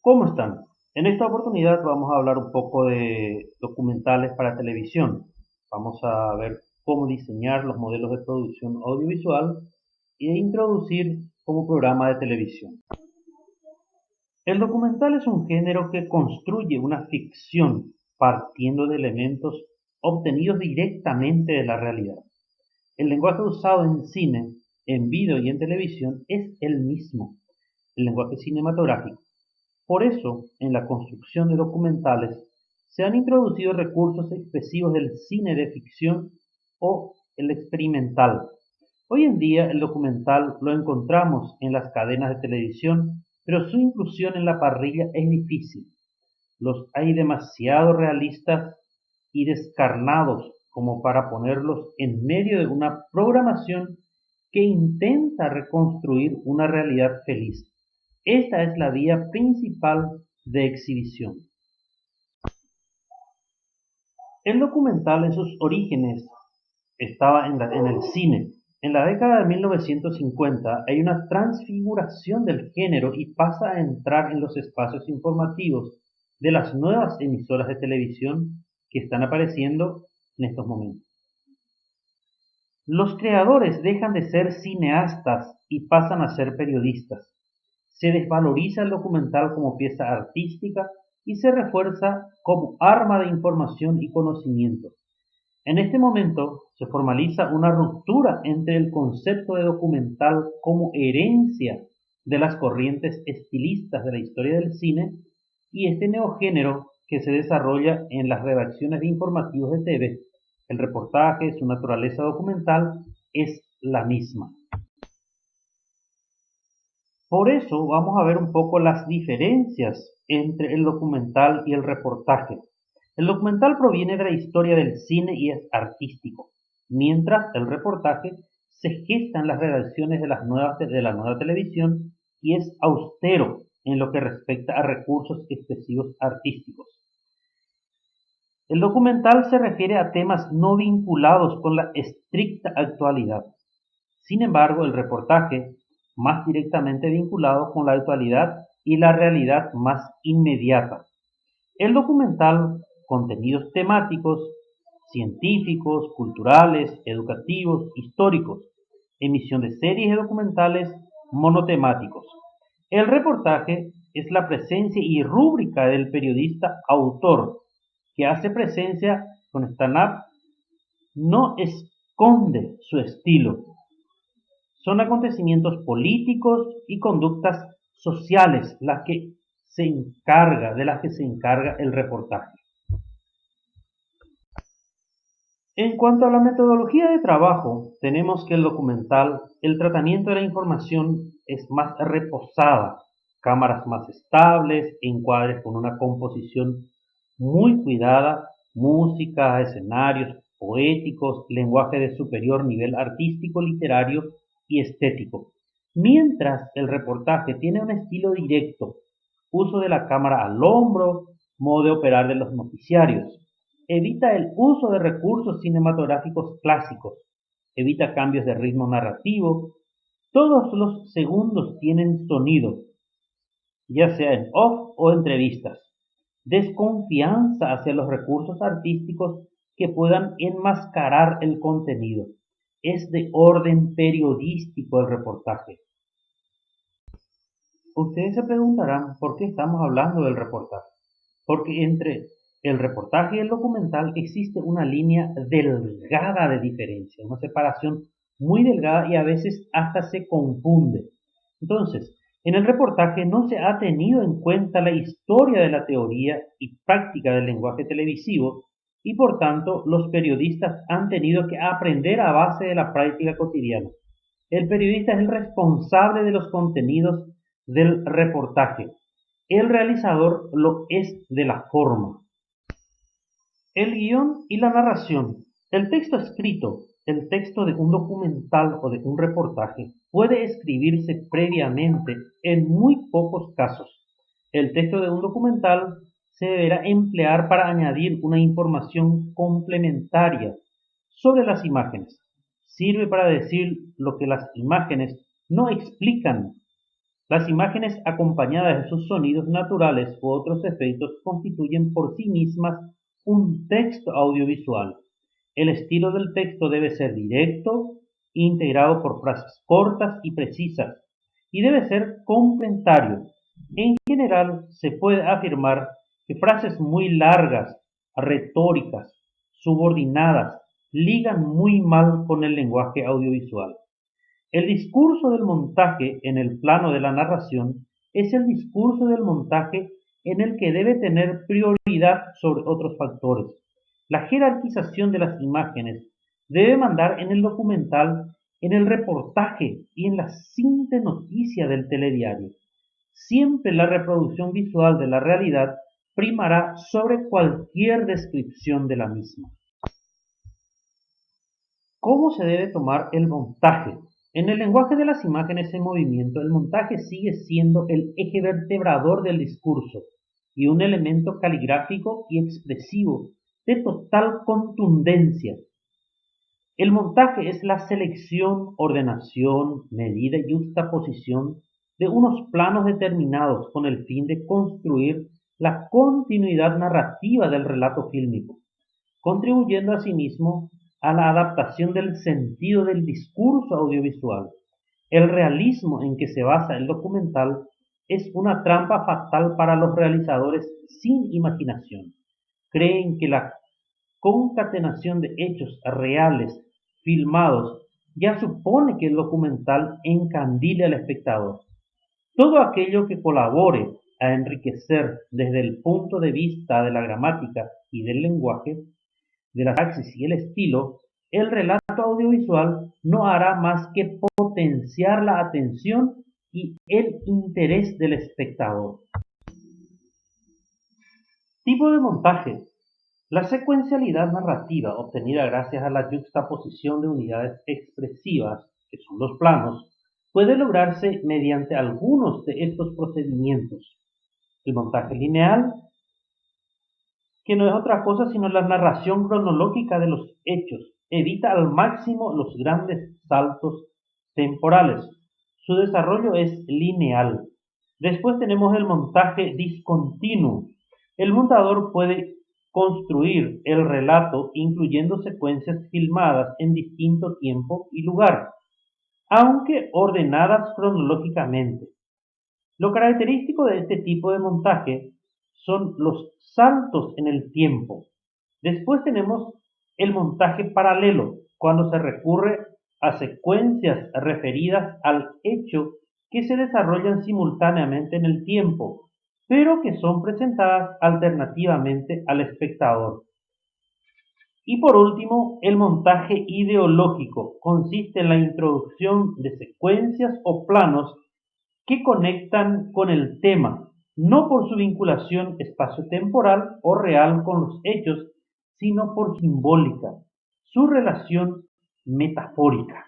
¿Cómo están? En esta oportunidad vamos a hablar un poco de documentales para televisión. Vamos a ver cómo diseñar los modelos de producción audiovisual e introducir como programa de televisión. El documental es un género que construye una ficción partiendo de elementos obtenidos directamente de la realidad. El lenguaje usado en cine, en vídeo y en televisión es el mismo, el lenguaje cinematográfico. Por eso, en la construcción de documentales se han introducido recursos expresivos del cine de ficción o el experimental. Hoy en día el documental lo encontramos en las cadenas de televisión, pero su inclusión en la parrilla es difícil. Los hay demasiado realistas y descarnados como para ponerlos en medio de una programación que intenta reconstruir una realidad feliz. Esta es la vía principal de exhibición. El documental en sus orígenes estaba en el cine. En la década de 1950 hay una transfiguración del género y pasa a entrar en los espacios informativos de las nuevas emisoras de televisión que están apareciendo en estos momentos. Los creadores dejan de ser cineastas y pasan a ser periodistas. Se desvaloriza el documental como pieza artística y se refuerza como arma de información y conocimiento. En este momento se formaliza una ruptura entre el concepto de documental como herencia de las corrientes estilistas de la historia del cine y este neogénero que se desarrolla en las redacciones de informativos de TV. El reportaje, su naturaleza documental, es la misma. Por eso vamos a ver un poco las diferencias entre el documental y el reportaje. El documental proviene de la historia del cine y es artístico, mientras el reportaje se gesta en las redacciones de la nueva televisión y es austero en lo que respecta a recursos expresivos artísticos. El documental se refiere a temas no vinculados con la estricta actualidad. Sin embargo, el reportaje más directamente vinculado con la actualidad y la realidad más inmediata. El documental, contenidos temáticos, científicos, culturales, educativos, históricos, emisión de series y documentales monotemáticos. El reportaje es la presencia y rúbrica del periodista autor que hace presencia con stand-up, no esconde su estilo. Son acontecimientos políticos y conductas sociales de las que se encarga el reportaje. En cuanto a la metodología de trabajo, tenemos que el documental, el tratamiento de la información es más reposada, cámaras más estables, encuadres con una composición muy cuidada, música, escenarios poéticos, lenguaje de superior nivel artístico, literario y estético. Mientras el reportaje tiene un estilo directo, uso de la cámara al hombro, modo de operar de los noticiarios. Evita el uso de recursos cinematográficos clásicos, evita cambios de ritmo narrativo. Todos los segundos tienen sonido, ya sea en off o entrevistas. Desconfianza hacia los recursos artísticos que puedan enmascarar el contenido. Es de orden periodístico el reportaje. Ustedes se preguntarán por qué estamos hablando del reportaje. Porque entre el reportaje y el documental existe una línea delgada de diferencia, una separación muy delgada y a veces hasta se confunde. Entonces, en el reportaje no se ha tenido en cuenta la historia de la teoría y práctica del lenguaje televisivo y por tanto los periodistas han tenido que aprender a base de la práctica cotidiana. El periodista es el responsable de los contenidos del reportaje. El realizador lo es de la forma. El guión y la narración. El texto escrito, el texto de un documental o de un reportaje, puede escribirse previamente en muy pocos casos. El texto de un documental se deberá emplear para añadir una información complementaria sobre las imágenes. Sirve para decir lo que las imágenes no explican Las imágenes acompañadas de sus sonidos naturales u otros efectos constituyen por sí mismas un texto audiovisual. El estilo del texto debe ser directo, integrado por frases cortas y precisas, y debe ser complementario. En general, se puede afirmar que frases muy largas, retóricas, subordinadas, ligan muy mal con el lenguaje audiovisual. El discurso del montaje en el plano de la narración es el discurso del montaje en el que debe tener prioridad sobre otros factores. La jerarquización de las imágenes debe mandar en el documental, en el reportaje y en la simple noticia del telediario. Siempre la reproducción visual de la realidad primará sobre cualquier descripción de la misma. ¿Cómo se debe tomar el montaje? En el lenguaje de las imágenes en movimiento, el montaje sigue siendo el eje vertebrador del discurso y un elemento caligráfico y expresivo de total contundencia. El montaje es la selección, ordenación, medida y juxtaposición de unos planos determinados con el fin de construir la continuidad narrativa del relato fílmico, contribuyendo asimismo a la adaptación del sentido del discurso audiovisual. El realismo en que se basa el documental es una trampa fatal para los realizadores sin imaginación. Creen que la concatenación de hechos reales filmados ya supone que el documental encandile al espectador. Todo aquello que colabore a enriquecer desde el punto de vista de la gramática y del lenguaje, de la praxis y el estilo, el relato audiovisual no hará más que potenciar la atención y el interés del espectador. Tipo de montaje. La secuencialidad narrativa obtenida gracias a la juxtaposición de unidades expresivas, que son los planos, puede lograrse mediante algunos de estos procedimientos. El montaje lineal, que no es otra cosa sino la narración cronológica de los hechos, evita al máximo los grandes saltos temporales. Su desarrollo es lineal. Después tenemos el montaje discontinuo. El montador puede construir el relato incluyendo secuencias filmadas en distinto tiempo y lugar, aunque ordenadas cronológicamente. Lo característico de este tipo de montaje son los saltos en el tiempo. Después tenemos el montaje paralelo, cuando se recurre a secuencias referidas al hecho que se desarrollan simultáneamente en el tiempo, pero que son presentadas alternativamente al espectador. Y por último, el montaje ideológico consiste en la introducción de secuencias o planos que conectan con el tema, no por su vinculación espaciotemporal o real con los hechos, sino por simbólica, su relación metafórica.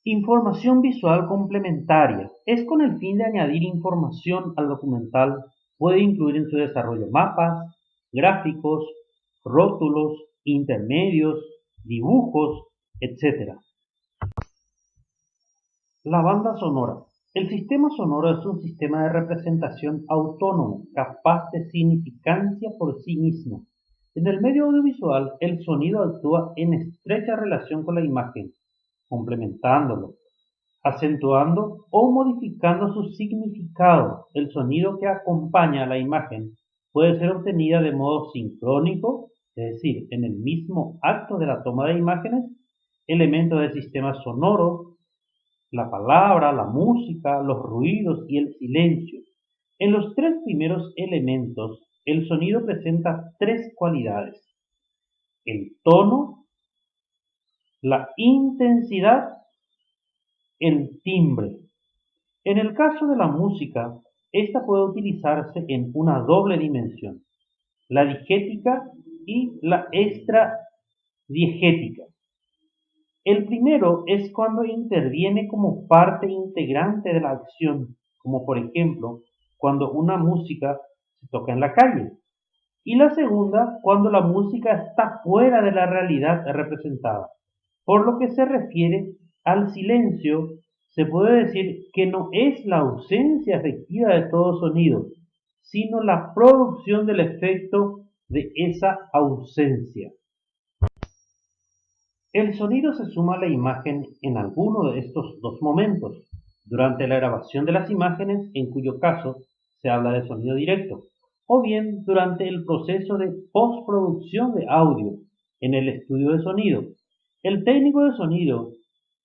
Información visual complementaria. Es con el fin de añadir información al documental. Puede incluir en su desarrollo mapas, gráficos, rótulos, intermedios, dibujos, etc. La banda sonora. El sistema sonoro es un sistema de representación autónomo, capaz de significancia por sí mismo. En el medio audiovisual, el sonido actúa en estrecha relación con la imagen, complementándolo, acentuando o modificando su significado. El sonido que acompaña a la imagen puede ser obtenida de modo sincrónico, es decir, en el mismo acto de la toma de imágenes, elementos del sistema sonoro, la palabra, la música, los ruidos y el silencio. En los tres primeros elementos, el sonido presenta tres cualidades: el tono, la intensidad, el timbre. En el caso de la música, esta puede utilizarse en una doble dimensión, la digética y la extradiegética. El primero es cuando interviene como parte integrante de la acción, como por ejemplo cuando una música se toca en la calle. Y la segunda, cuando la música está fuera de la realidad representada. Por lo que se refiere al silencio, Se puede decir que no es la ausencia efectiva de todo sonido, sino la producción del efecto de esa ausencia. El sonido se suma a la imagen en alguno de estos dos momentos: durante la grabación de las imágenes, en cuyo caso se habla de sonido directo, o bien durante el proceso de postproducción de audio en el estudio de sonido. El técnico de sonido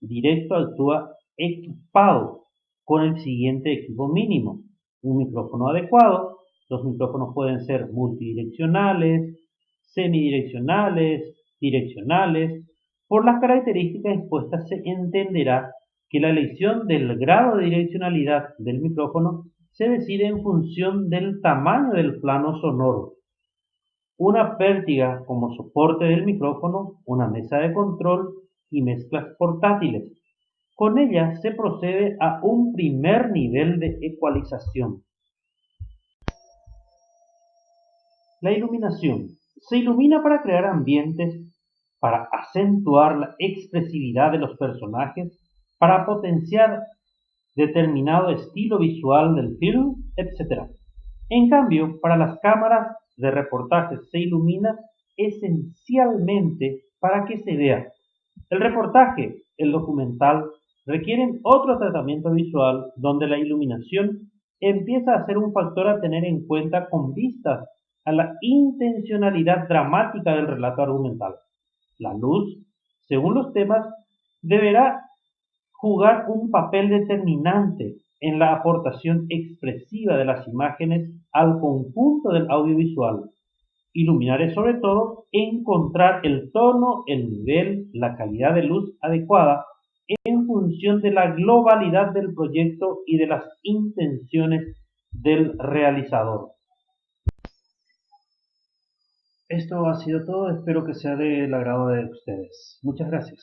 directo actúa equipado con el siguiente equipo mínimo: un micrófono adecuado. Los micrófonos pueden ser multidireccionales, semidireccionales, direccionales. Por las características expuestas se entenderá que la elección del grado de direccionalidad del micrófono se decide en función del tamaño del plano sonoro. Una pértiga como soporte del micrófono, una mesa de control y mezclas portátiles. Con ellas se procede a un primer nivel de ecualización. La iluminación. Se ilumina para crear ambientes, para acentuar la expresividad de los personajes, para potenciar determinado estilo visual del film, etc. En cambio, para las cámaras de reportajes se ilumina esencialmente para que se vea. El reportaje, el documental, requieren otro tratamiento visual donde la iluminación empieza a ser un factor a tener en cuenta con vistas a la intencionalidad dramática del relato argumental. La luz, según los temas, deberá jugar un papel determinante en la aportación expresiva de las imágenes al conjunto del audiovisual. Iluminar es sobre todo encontrar el tono, el nivel, la calidad de luz adecuada en función de la globalidad del proyecto y de las intenciones del realizador. Esto ha sido todo, espero que sea del agrado de ustedes. Muchas gracias.